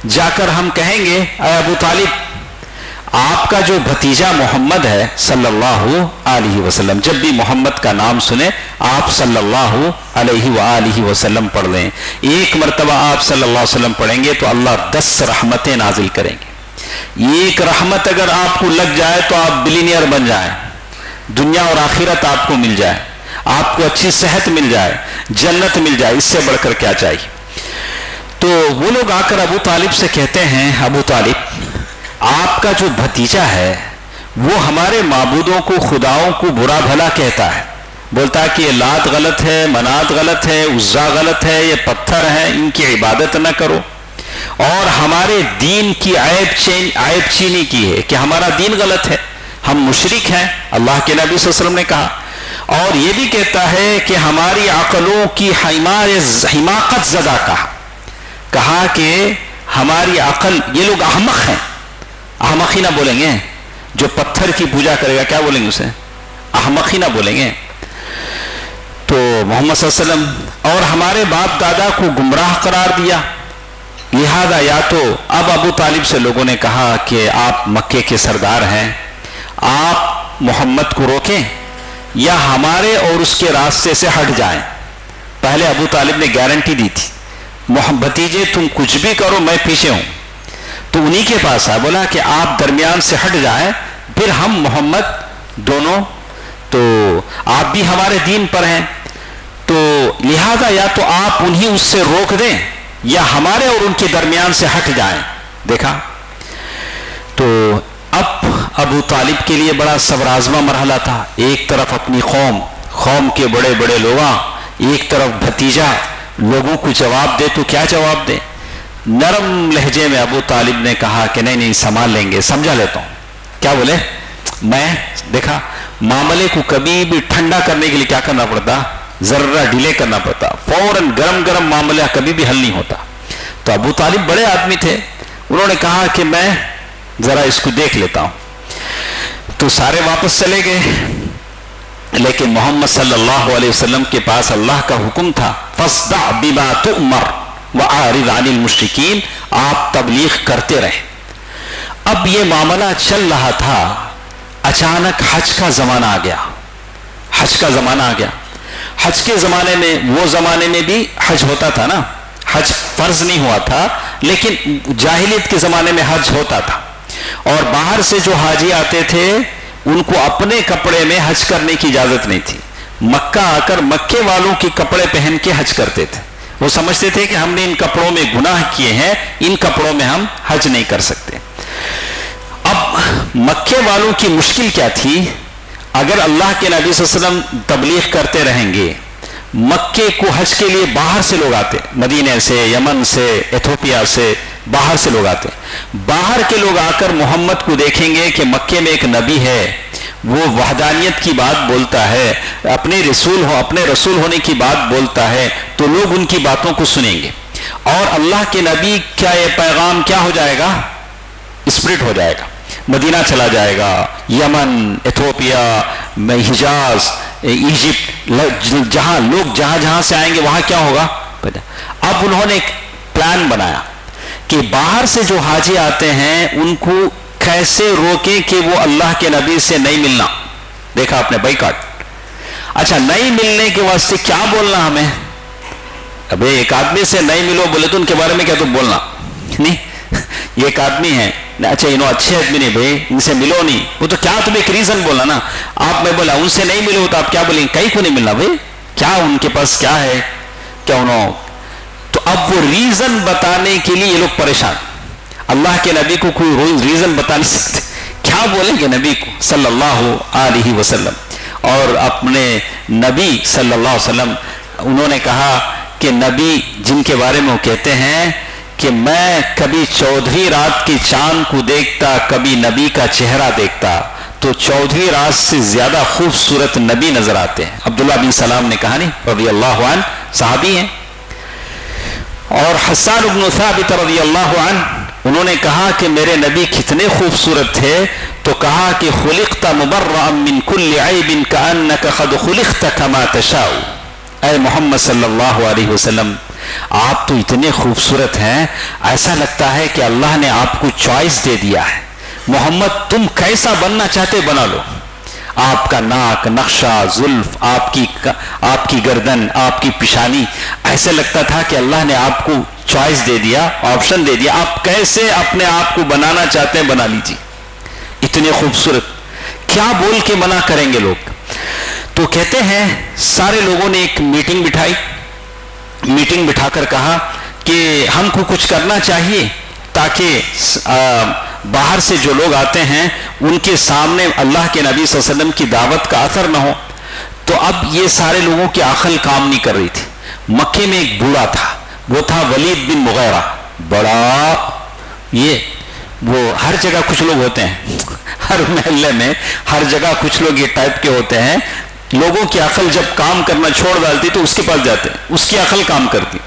جا کر ہم کہیں گے اے ابو طالب، آپ کا جو بھتیجا محمد ہے صلی اللہ علیہ وسلم، جب بھی محمد کا نام سنے آپ صلی اللہ علیہ وآلہ وسلم پڑھ لیں. ایک مرتبہ آپ صلی اللہ علیہ وسلم پڑھیں گے تو اللہ 10 رحمتیں نازل کریں گے. ایک رحمت اگر آپ کو لگ جائے تو آپ بلینئر بن جائیں، دنیا اور آخرت آپ کو مل جائے، آپ کو اچھی صحت مل جائے، جنت مل جائے. اس سے بڑھ کر کیا چاہیے؟ تو وہ لوگ آ کر ابو طالب سے کہتے ہیں ابو طالب، آپ کا جو بھتیجا ہے وہ ہمارے معبودوں کو، خداؤں کو برا بھلا کہتا ہے، بولتا ہے کہ یہ لات غلط ہے، منات غلط ہے، عزا غلط ہے، یہ پتھر ہیں، ان کی عبادت نہ کرو، اور ہمارے دین کی عیب چینی کی ہے کہ ہمارا دین غلط ہے، ہم مشرک ہیں. اللہ کے نبی صلی اللہ علیہ وسلم نے کہا. اور یہ بھی کہتا ہے کہ ہماری عقلوں کی حماقت زدہ کہا کہ ہماری عقل، یہ لوگ احمق ہیں. احمق ہی نہ بولیں گے، جو پتھر کی پوجا کرے گا کیا بولیں گے اسے؟ احمق ہی نہ بولیں گے. تو محمد صلی اللہ علیہ وسلم اور ہمارے باپ دادا کو گمراہ قرار دیا. لہذا یا تو اب ابو طالب سے لوگوں نے کہا کہ آپ مکے کے سردار ہیں، آپ محمد کو روکیں یا ہمارے اور اس کے راستے سے ہٹ جائیں. پہلے ابو طالب نے گارنٹی دی تھی بھتیجے تم کچھ بھی کرو میں پیچھے ہوں. تو انہی کے پاس آیا، بولا کہ آپ درمیان سے ہٹ جائیں، پھر ہم محمد دونوں، تو آپ بھی ہمارے دین پر ہیں، تو لہذا یا تو آپ انہی اس سے روک دیں یا ہمارے اور ان کے درمیان سے ہٹ جائیں. دیکھا تو اب ابو طالب کے لیے بڑا صبر آزما مرحلہ تھا. ایک طرف اپنی قوم کے بڑے بڑے لوگ، ایک طرف بھتیجا، لوگوں کو جواب دے تو کیا جواب دے؟ نرم لہجے میں ابو طالب نے کہا کہ نہیں سنبھال لیں گے، سمجھا لیتا ہوں. کیا بولے؟ میں دیکھا معاملے کو کبھی بھی ٹھنڈا کرنے کے لیے کیا کرنا پڑتا؟ ذرہ ڈیلے کرنا پڑتا، فوراً گرم معاملہ کبھی بھی حل نہیں ہوتا. تو ابو طالب بڑے آدمی تھے، انہوں نے کہا کہ میں ذرا اس کو دیکھ لیتا ہوں. تو سارے واپس چلے گئے، لیکن محمد صلی اللہ علیہ وسلم کے پاس اللہ کا حکم تھا فاصدع بما تؤمر وأعرض عن المشرکین، آپ تبلیغ کرتے رہے. اب یہ معاملہ چل رہا تھا، اچانک حج کا زمانہ آ گیا. حج کے زمانے میں، وہ زمانے میں بھی حج ہوتا تھا نا، حج فرض نہیں ہوا تھا لیکن جاہلیت کے زمانے میں حج ہوتا تھا، اور باہر سے جو حاجی آتے تھے ان کو اپنے کپڑے میں حج کرنے کی اجازت نہیں تھی، مکہ آ کر مکے والوں کے کپڑے پہن کے حج کرتے تھے۔ وہ سمجھتے تھے کہ ہم نے ان کپڑوں میں گناہ کیے ہیں، ان کپڑوں میں ہم حج نہیں کر سکتے۔ اب مکے والوں کی مشکل کیا تھی؟ اگر اللہ کے نبی صلی اللہ علیہ وسلم تبلیغ کرتے رہیں گے، مکے کو حج کے لیے باہر سے لوگ آتے، مدینے سے، یمن سے، ایتھوپیا سے، باہر سے لوگ آتے، باہر کے لوگ آ کر محمد کو دیکھیں گے کہ مکے میں ایک نبی ہے، وہ وحدانیت کی بات بولتا ہے، اپنے رسول ہونے کی بات بولتا ہے، تو لوگ ان کی باتوں کو سنیں گے، اور اللہ کے نبی کیا یہ پیغام کیا ہو جائے گا؟ اسپرٹ ہو جائے گا، مدینہ چلا جائے گا، یمن، ایتھوپیا، حجاز، ایجپٹ، جہاں سے آئیں گے وہاں کیا ہوگا؟ اب انہوں نے ایک پلان بنایا کہ باہر سے جو حاجی آتے ہیں ان کو کیسے روکیں کہ وہ اللہ کے نبی سے نہیں ملنا۔ دیکھا آپ نے بائیکاٹ۔ اچھا، نہیں ملنے کے واسطے کیا بولنا ہمیں؟ اب ایک آدمی سے نہیں ملو بولے تو ان کے بارے میں کیا تو بولنا نہیں، یہ ایک آدمی ہے، اچھا انہوں اچھے آدمی نہیں بھائی، ان سے ملو نہیں، وہ تو کیا تم ایک ریزن بولا نا۔ آپ میں بولا ان سے نہیں ملو تو آپ کیا بولیں؟ کہیں کو نہیں ملنا بھائی، کیا ان کے پاس کیا ہے، کیا انہوں، تو اب وہ ریزن بتانے کے لیے یہ لوگ پریشان۔ اللہ کے نبی کو کوئی ریزن بتا نہیں سکتے، کیا بولیں گے نبی کو صلی اللہ علیہ وسلم؟ اور اپنے نبی صلی اللہ علیہ وسلم انہوں نے کہا کہ نبی جن کے بارے میں وہ کہتے ہیں کہ میں کبھی 14ویں رات کی چاند کو دیکھتا، کبھی نبی کا چہرہ دیکھتا، تو 14ویں رات سے زیادہ خوبصورت نبی نظر آتے ہیں۔ عبداللہ بن سلام نے کہا نہیں رضی اللہ عنہ، صحابی ہیں۔ اور حسان بن ثابت رضی اللہ عنہ انہوں نے کہا کہ میرے نبی کتنے خوبصورت تھے، تو کہا کہ خلقت مبرئا من کل عیب کأنک قد خلقت کما تشاء۔ اے محمد صلی اللہ علیہ وسلم، آپ تو اتنے خوبصورت ہیں، ایسا لگتا ہے کہ اللہ نے آپ کو چوائس دے دیا ہے، محمد تم کیسا بننا چاہتے بنا لو۔ آپ کا ناک، نقشہ، زلف، آپ کی گردن، آپ کی پیشانی، ایسے لگتا تھا کہ اللہ نے آپ کو چوائس دے دیا، آپشن دے دیا، آپ کیسے اپنے آپ کو بنانا چاہتے ہیں بنا لیجیے، اتنے خوبصورت۔ کیا بول کے منع کریں گے لوگ؟ تو کہتے ہیں سارے لوگوں نے ایک میٹنگ بٹھائی، میٹنگ بٹھا کر کہا کہ ہم کو کچھ کرنا چاہیے تاکہ باہر سے جو لوگ آتے ہیں ان کے سامنے اللہ کے نبی صلی اللہ علیہ وسلم کی دعوت کا اثر نہ ہو۔ تو اب یہ سارے لوگوں کی عقل کام نہیں کر رہی تھی۔ مکے میں ایک بوڑھا تھا، وہ تھا ولید بن مغیرہ، بڑا، وہ ہر جگہ کچھ لوگ ہوتے ہیں، ہر محلے میں ہر جگہ کچھ لوگ یہ ٹائپ کے ہوتے ہیں، لوگوں کی عقل جب کام کرنا چھوڑ ڈالتی تو اس کے پاس جاتے، اس کی عقل کام کرتی۔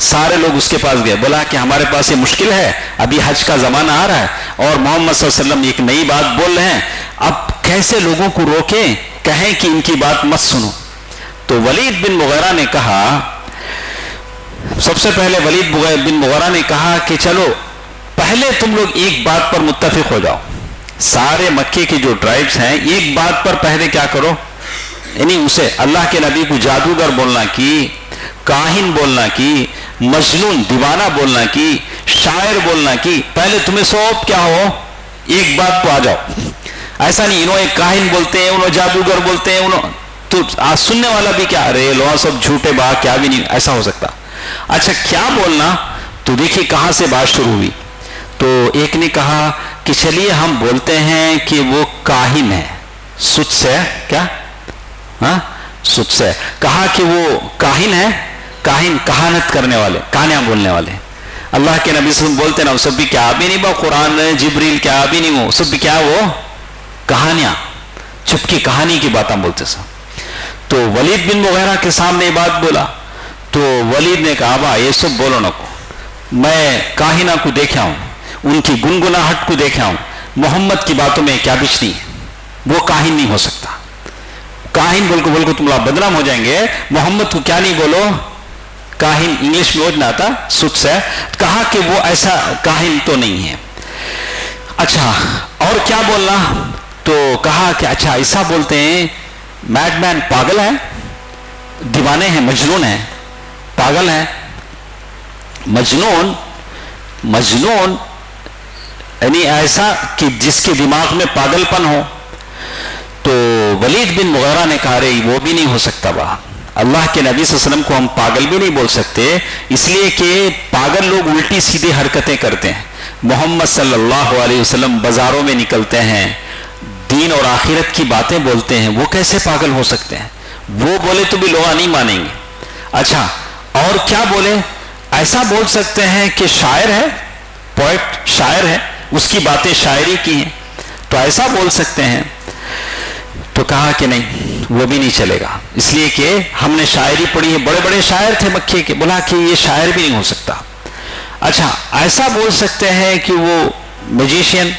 سارے لوگ اس کے پاس گئے، بولا کہ ہمارے پاس یہ مشکل ہے، ابھی حج کا زمانہ آ رہا ہے اور محمد صلی اللہ علیہ وسلم ایک نئی بات بول رہے ہیں، اب کیسے لوگوں کو روکیں، کہیں کہ ان کی بات مت سنو۔ تو ولید بن مغیرہ نے کہا، سب سے پہلے ولید بن مغیرہ نے کہا کہ چلو پہلے تم لوگ ایک بات پر متفق ہو جاؤ، سارے مکے کے جو ٹرائبس ہیں ایک بات پر پہلے کیا کرو، یعنی اسے اللہ کے نبی کو جادوگر بولنا کی، کاہن بولنا کی، مجنون دیوانہ بولنا کی، شاعر بولنا کی، پہلے تمہیں سب کیا ہو، ایک بات پہ آ جاؤ۔ ایسا نہیں انہوں ایک کاہن بولتے ہیں، انہوں جادوگر بولتے ہیں، انہوں تو سننے والا بھی کیا، ارے لوہا سب جھوٹے با، کیا بھی نہیں ایسا ہو سکتا۔ اچھا کیا بولنا؟ تو دیکھیے کہاں سے بات شروع ہوئی۔ تو ایک نے کہا کہ چلیے ہم بولتے ہیں کہ وہ کاہن ہے، سچ سے کیا، ہاں سچ سے، کہا کہ وہ کاہن ہے، کاہن کہانت کرنے والے، کہانیاں بولنے والے، اللہ کے نبی صلی اللہ علیہ وسلم بولتے نا، وہ سب بھی کیا بھی نہیں، قرآن جبریل کیا بھی نہیں، وہ سب بھی کیا، وہ کہانیاں، چپکی کہانی کی باتیں بولتے سب۔ تو ولید بن مغیرہ کے سامنے یہ بات بولا تو ولید نے کہا با یہ سب بولو نہ کو، میں کاہنہ کو دیکھا ہوں، ان کی گنگناہٹ کو دیکھا ہوں، محمد کی باتوں میں کیا بچ نہیں ہے، وہ کاہن نہیں ہو سکتا، کاہن بول کو تم لوگ بدنام ہو جائیں گے، محمد کو کیا نہیں بولو، کاہن انگلش میں ہونا آتا سچ سے، کہا کہ وہ ایسا کاہن تو نہیں ہے۔ اچھا اور کیا بولنا؟ تو کہا کہ اچھا ایسا بولتے ہیں، میڈ مین پاگل ہے، دیوانے ہیں، مجنون ہیں، پاگل ہیں، مجنون مجنون یعنی ایسا کہ جس کے دماغ میں پاگل پن ہو. تو ولید بن مغیرہ نے کہا رہے وہ بھی نہیں ہو سکتا. با اللہ کے نبی صلی اللہ علیہ وسلم کو ہم پاگل بھی نہیں بول سکتے، اس لیے کہ پاگل لوگ الٹی سیدھی حرکتیں کرتے ہیں. محمد صلی اللہ علیہ وسلم بازاروں میں نکلتے ہیں، دین اور آخرت کی باتیں بولتے ہیں، وہ کیسے پاگل ہو سکتے ہیں؟ وہ بولے تو بھی لوگ نہیں مانیں گے. اچھا اور کیا بولے؟ ایسا بول سکتے ہیں کہ شاعر ہے، پوئٹ شاعر ہے، اس کی باتیں شاعری کی ہیں، تو ایسا بول سکتے ہیں. تو کہا کہ نہیں وہ بھی نہیں چلے گا، اس لیے کہ ہم نے شاعری پڑھی ہے، بڑے بڑے شاعر تھے مکے کے. بولا کہ یہ شاعر بھی نہیں ہو سکتا. اچھا ایسا بول سکتے ہیں کہ وہ میجیشین،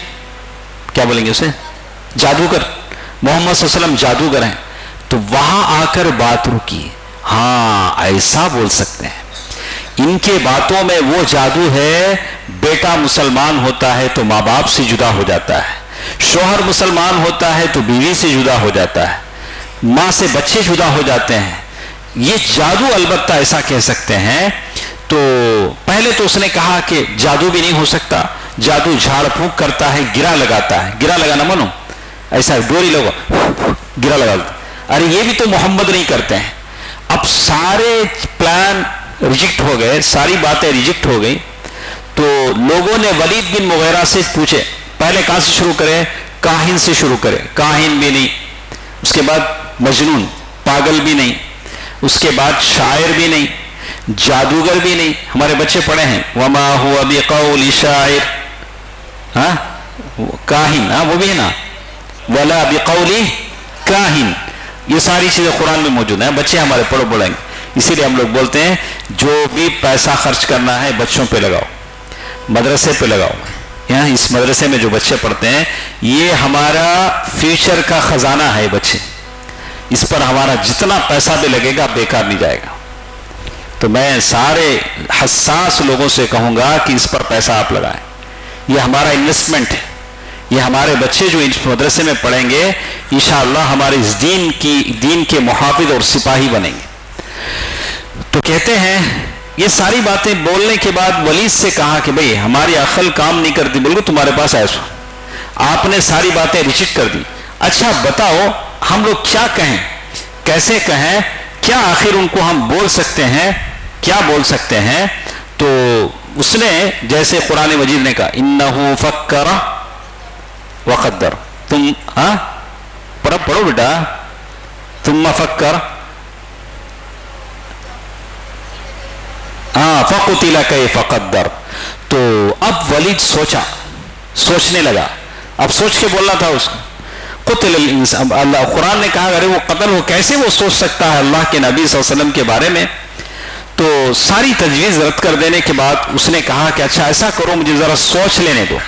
کیا بولیں گے اسے، جادوگر، محمد صلی اللہ علیہ وسلم جادوگر ہیں. تو وہاں آ کر بات رکی. ہاں ایسا بول سکتے ہیں. ان کے باتوں میں وہ جادو ہے، بیٹا مسلمان ہوتا ہے تو ماں باپ سے جدا ہو جاتا ہے، شوہر مسلمان ہوتا ہے تو بیوی سے جدا ہو جاتا ہے، ماں سے بچے جدا ہو جاتے ہیں. یہ جادو البتہ ایسا کہہ سکتے ہیں. تو پہلے تو اس نے کہا کہ جادو بھی نہیں ہو سکتا، جادو جھاڑ پھونک کرتا ہے، گرا لگاتا ہے. گرا لگانا منو، ایسا ڈوری لگا گرا لگا. ارے یہ بھی تو محمد نہیں کرتے ہیں. اب سارے پلان ریجیکٹ ہو گئے، ساری باتیں ریجیکٹ ہو گئی. تو لوگوں نے ولید بن مغیرہ سے پوچھے پہلے کہاں سے شروع کرے؟ کاہن سے شروع کرے. کاہن بھی نہیں، اس کے بعد مجنون پاگل بھی نہیں، اس کے بعد شاعر بھی نہیں، جادوگر بھی نہیں. ہمارے بچے پڑھے ہیں وما هو بقول شاعر، ہاں کاہن، ہاں وہ بھی ہے نا، ولا بقول کاہن. یہ ساری چیزیں قرآن میں موجود ہیں. بچے ہمارے پڑھو پڑھیں گے. اسی لیے ہم لوگ بولتے ہیں جو بھی پیسہ خرچ کرنا ہے بچوں پہ لگاؤ، مدرسے پہ لگاؤ. یہاں اس مدرسے میں جو بچے پڑھتے ہیں یہ ہمارا فیوچر کا خزانہ ہے. بچے اس پر ہمارا جتنا پیسہ بھی لگے گا بیکار نہیں جائے گا. تو میں سارے حساس لوگوں سے کہوں گا کہ اس پر پیسہ آپ لگائیں. یہ ہمارا انویسٹمنٹ ہے. یہ ہمارے بچے جو اس مدرسے میں پڑھیں گے انشاءاللہ ہمارے اس دین کے محافظ اور سپاہی بنیں گے. تو کہتے ہیں یہ ساری باتیں بولنے کے بعد ولید سے کہا کہ بھئی ہماری عقل کام نہیں کرتی. بالکل تمہارے پاس ایسا، آپ نے ساری باتیں ریجیکٹ کر دی. اچھا بتاؤ ہم لوگ کیا کہیں، کیسے کہیں، کیا آخر ان کو ہم بول سکتے ہیں، کیا بول سکتے ہیں؟ تو اس نے جیسے قرآن مجید نے کہا انہو فکر وقدر. تم پڑھو بیٹا، ثم فکر فقتل کیف قدر. تو اب ولید سوچنے لگا. اب سوچ کے بولنا تھا اس کو. قتل الانسان، اللہ قرآن نے کہا ارے وہ قتل ہو، کیسے وہ سوچ سکتا ہے اللہ کے نبی صلی اللہ علیہ وسلم کے بارے میں؟ تو ساری تجویز رد کر دینے کے بعد اس نے کہا کہ اچھا ایسا کرو مجھے ذرا سوچ لینے دو،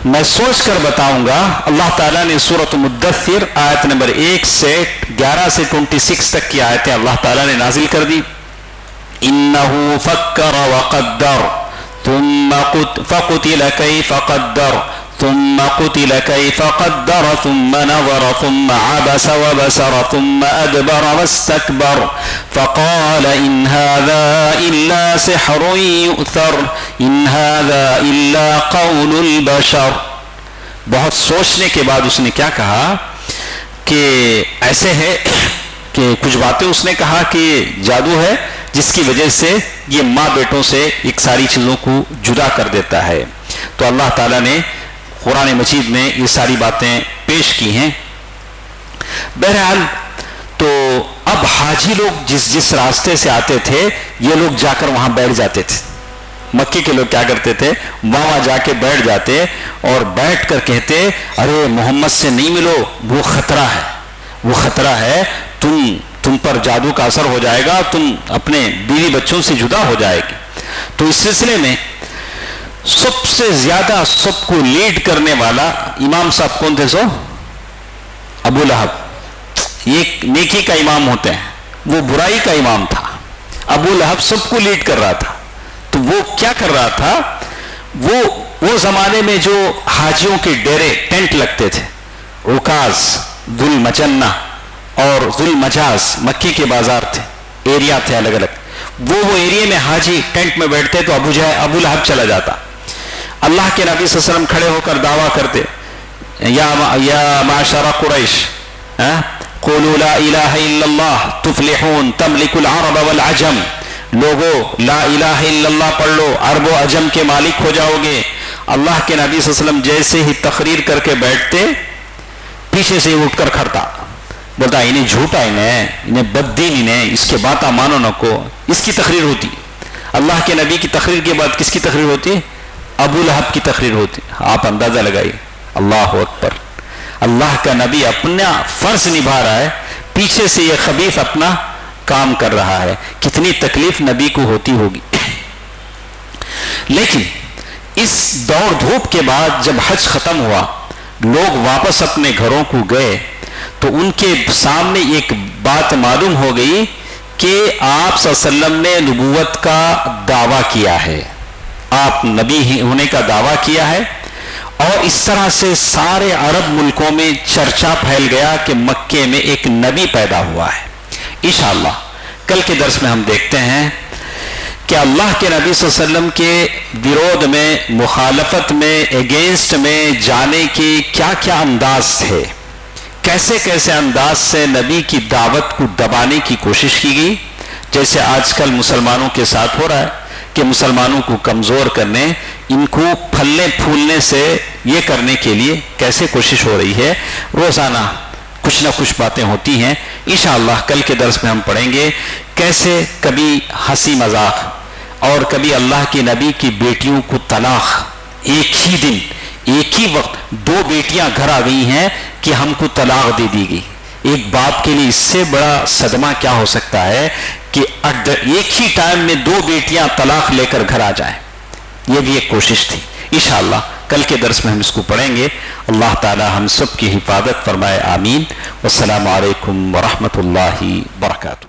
میں سوچ کر بتاؤں گا. اللہ تعالیٰ نے سورۃ مدثر آیت نمبر 1 سے 11 سے 26 تک کی آیتیں اللہ تعالیٰ نے نازل کر دی. انہو فکر وقدر ثم فقتل کیف قدر ثم قتل کیف قدر ثم نظر ثم عبس وبسر ثم ادبر واستکبر فقال ان هذا الا سحر یؤثر ان هذا الا قول البشر. بہت سوچنے کے بعد اس نے کیا کہا کہ ایسے ہے کہ کچھ باتیں اس نے کہا کہ جادو ہے جس کی وجہ سے یہ ماں بیٹوں سے ایک ساری چیزوں کو جدا کر دیتا ہے. تو اللہ تعالیٰ نے قرآن مجید میں یہ ساری باتیں پیش کی ہیں. بہرحال تو اب حاجی لوگ جس راستے سے آتے تھے یہ لوگ جا کر وہاں بیٹھ جاتے تھے. مکے کے لوگ کیا کرتے تھے، وہاں جا کے بیٹھ جاتے اور بیٹھ کر کہتے ارے محمد سے نہیں ملو، وہ خطرہ ہے، وہ خطرہ ہے، تم پر جادو کا اثر ہو جائے گا، تم اپنے بیوی بچوں سے جدا ہو جائے گی. تو اس سلسلے میں سب سے زیادہ سب کو لیڈ کرنے والا امام صاحب کون تھے؟ سو ابو لہب. یہ نیکی کا امام ہوتے ہیں، وہ برائی کا امام تھا. ابو لہب سب کو لیڈ کر رہا تھا. تو وہ کیا کر رہا تھا، وہ زمانے میں جو حاجیوں کے ڈیرے ٹینٹ لگتے تھے، عکاظ، ذو المجنہ اور ذو المجاز، مکی کے بازار تھے، ایریا تھے الگ الگ، وہ ایریے میں حاجی ٹینٹ میں بیٹھتے تو ابو لہب چلا جاتا. اللہ کے نبی صلی اللہ علیہ وسلم کھڑے ہو کر دعویٰ کرتے یا معشر قریش قولوا لا الہ الا اللہ تفلحون تملک العرب والعجم، لوگو لا الہ الا اللہ پڑھ لو، عرب و عجم کے مالک ہو جاؤ گے. اللہ کے نبی صلی اللہ علیہ وسلم جیسے ہی تقریر کر کے بیٹھتے پیچھے سے اٹھ کر کھڑتا، بولتا انہیں جھوٹا انہیں بددین انہیں اس کے باتاں مانو نہ کو. اس کی تقریر ہوتی. اللہ کے نبی کی تقریر کے بعد کس کی تقریر ہوتی؟ ابو لہب کی تقریر ہوتی. آپ اندازہ لگائیے. اللہ اکبر. اللہ کا نبی اپنا فرض نبھا رہا ہے، پیچھے سے یہ خبیث اپنا کام کر رہا ہے. کتنی تکلیف نبی کو ہوتی ہوگی. لیکن اس دوڑ دھوپ کے بعد جب حج ختم ہوا، لوگ واپس اپنے گھروں کو گئے تو ان کے سامنے ایک بات معلوم ہو گئی کہ آپ صلی اللہ علیہ وسلم نے نبوت کا دعویٰ کیا ہے، آپ نبی ہونے کا دعویٰ کیا ہے. اور اس طرح سے سارے عرب ملکوں میں چرچا پھیل گیا کہ مکے میں ایک نبی پیدا ہوا ہے. انشاءاللہ کل کے درس میں ہم دیکھتے ہیں کہ اللہ کے نبی صلی اللہ علیہ وسلم کے ویرودھ میں، مخالفت میں، اگینسٹ میں جانے کے کیا کیا انداز تھے، کیسے کیسے انداز سے نبی کی دعوت کو دبانے کی کوشش کی گئی. جیسے آج کل مسلمانوں کے ساتھ ہو رہا ہے کہ مسلمانوں کو کمزور کرنے، ان کو پھلنے پھولنے سے یہ کرنے کے لیے کیسے کوشش ہو رہی ہے. روزانہ کچھ نہ کچھ باتیں ہوتی ہیں. انشاءاللہ کل کے درس میں ہم پڑھیں گے کیسے کبھی ہنسی مذاق اور کبھی اللہ کے نبی کی بیٹیوں کو طلاق، ایک ہی دن ایک ہی وقت 2 بیٹیاں گھر آ گئی ہیں کہ ہم کو طلاق دے دی گئی. ایک باپ کے لیے اس سے بڑا صدمہ کیا ہو سکتا ہے کہ ایک ہی ٹائم میں 2 بیٹیاں طلاق لے کر گھر آ جائیں. یہ بھی ایک کوشش تھی. انشاءاللہ کل کے درس میں ہم اس کو پڑھیں گے. اللہ تعالی ہم سب کی حفاظت فرمائے. آمین. والسلام علیکم ورحمۃ اللہ وبرکاتہ.